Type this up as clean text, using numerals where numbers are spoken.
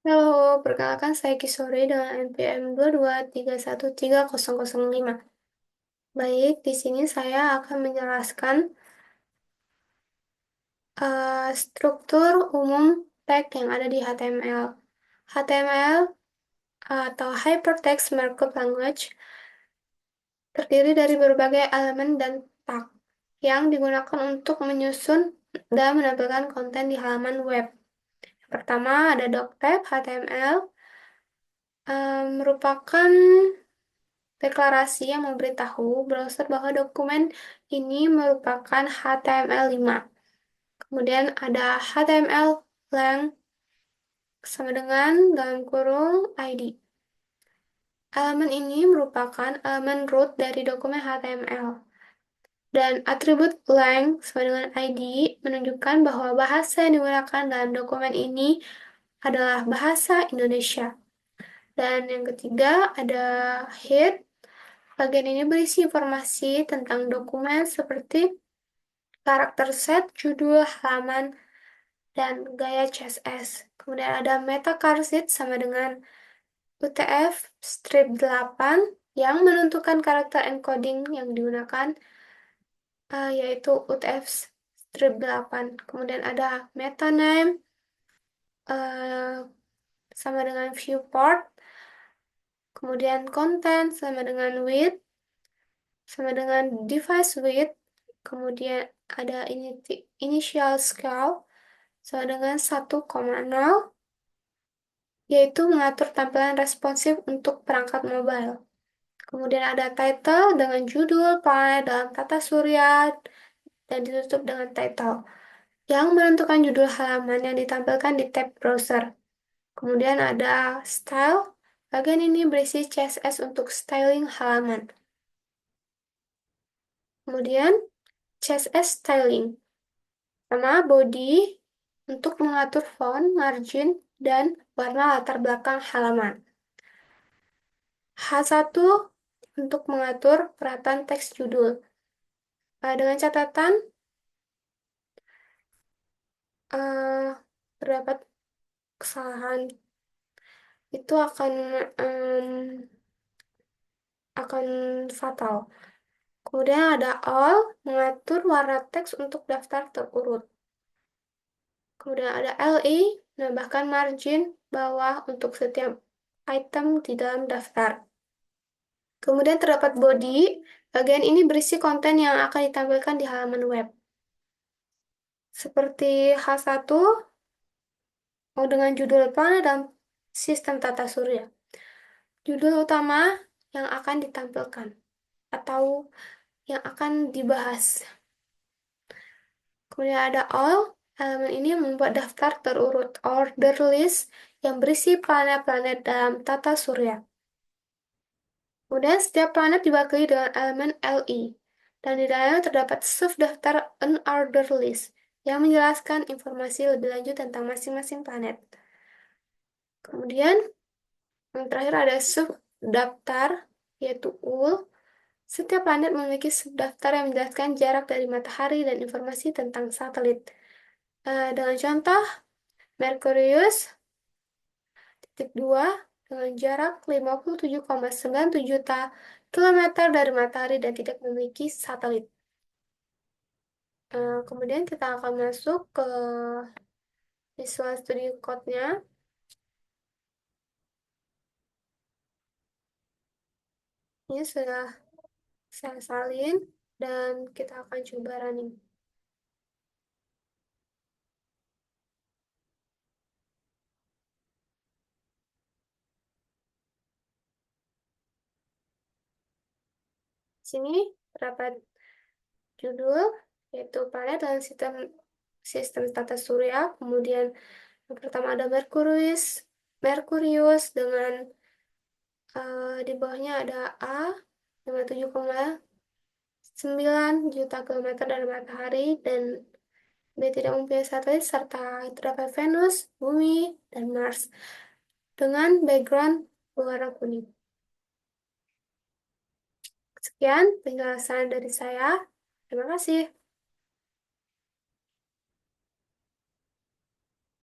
Halo, perkenalkan saya Kisore dengan NPM 22313005. Baik, di sini saya akan menjelaskan struktur umum tag yang ada di HTML. HTML atau Hypertext Markup Language terdiri dari berbagai elemen dan tag yang digunakan untuk menyusun dan menampilkan konten di halaman web. Pertama, ada doctype HTML, merupakan deklarasi yang memberitahu browser bahwa dokumen ini merupakan HTML5. Kemudian ada HTML length sama dengan dalam kurung ID. Elemen ini merupakan elemen root dari dokumen HTML. Dan atribut length sama dengan ID menunjukkan bahwa bahasa yang digunakan dalam dokumen ini adalah bahasa Indonesia. Dan yang ketiga ada head. Bagian ini berisi informasi tentang dokumen seperti karakter set, judul, halaman, dan gaya CSS. Kemudian ada meta charset sama dengan UTF strip 8 yang menentukan karakter encoding yang digunakan, yaitu UTF strip 8. Kemudian ada meta name eh, sama dengan viewport. Kemudian content sama dengan width sama dengan device width. Kemudian ada initial scale sama dengan 1,0, yaitu mengatur tampilan responsif untuk perangkat mobile. Kemudian ada title dengan judul planet dalam tata surya dan ditutup dengan title yang menentukan judul halaman yang ditampilkan di tab browser. Kemudian ada style. Bagian ini berisi CSS untuk styling halaman. Kemudian CSS styling sama body untuk mengatur font, margin, dan warna latar belakang halaman. H1 untuk mengatur perataan teks judul. Dengan catatan, eh, terdapat kesalahan itu akan fatal. Kemudian ada all, mengatur warna teks untuk daftar terurut. Kemudian ada LI, menambahkan margin bawah untuk setiap item di dalam daftar. Kemudian terdapat body, bagian ini berisi konten yang akan ditampilkan di halaman web. Seperti H1, mau dengan judul planet dalam sistem tata surya. Judul utama yang akan ditampilkan atau yang akan dibahas. Kemudian ada all, elemen ini membuat daftar terurut order list yang berisi planet-planet dalam tata surya. Kemudian setiap planet diwakili dengan elemen LI, dan di dalamnya terdapat subdaftar unordered list yang menjelaskan informasi lebih lanjut tentang masing-masing planet. Kemudian yang terakhir ada subdaftar, yaitu UL. Setiap planet memiliki subdaftar yang menjelaskan jarak dari matahari dan informasi tentang satelit. Dengan contoh, Merkurius, titik 2, dengan jarak 57,97 juta kilometer dari matahari dan tidak memiliki satelit. Kemudian kita akan masuk ke Visual Studio Code-nya. Ini sudah saya salin dan kita akan coba running. Sini terdapat judul, yaitu planet dalam sistem sistem tata surya. Kemudian yang pertama ada Merkurius, Merkurius dengan di bawahnya ada A dengan 7,9 juta kilometer dari matahari dan B tidak mempunyai satelit serta terdapat Venus, Bumi, dan Mars dengan background berwarna kuning. Sekian penjelasan dari saya. Terima kasih.